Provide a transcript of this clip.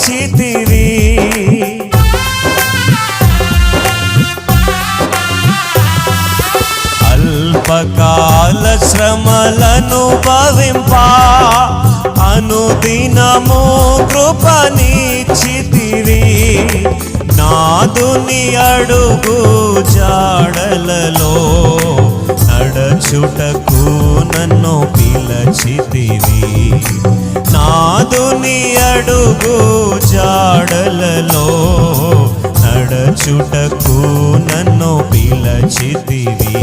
పిలచితివి. అల్పకాల శ్రమలను భవింపా అనుదినము కృపనిచ్చితివి. నాదుని అడుగు జాడలలో నడచుటకు నన్ను పిలచితివి. నాదుని అడుగు జాడలలో నడచుటకు నన్ను పిలచితివి.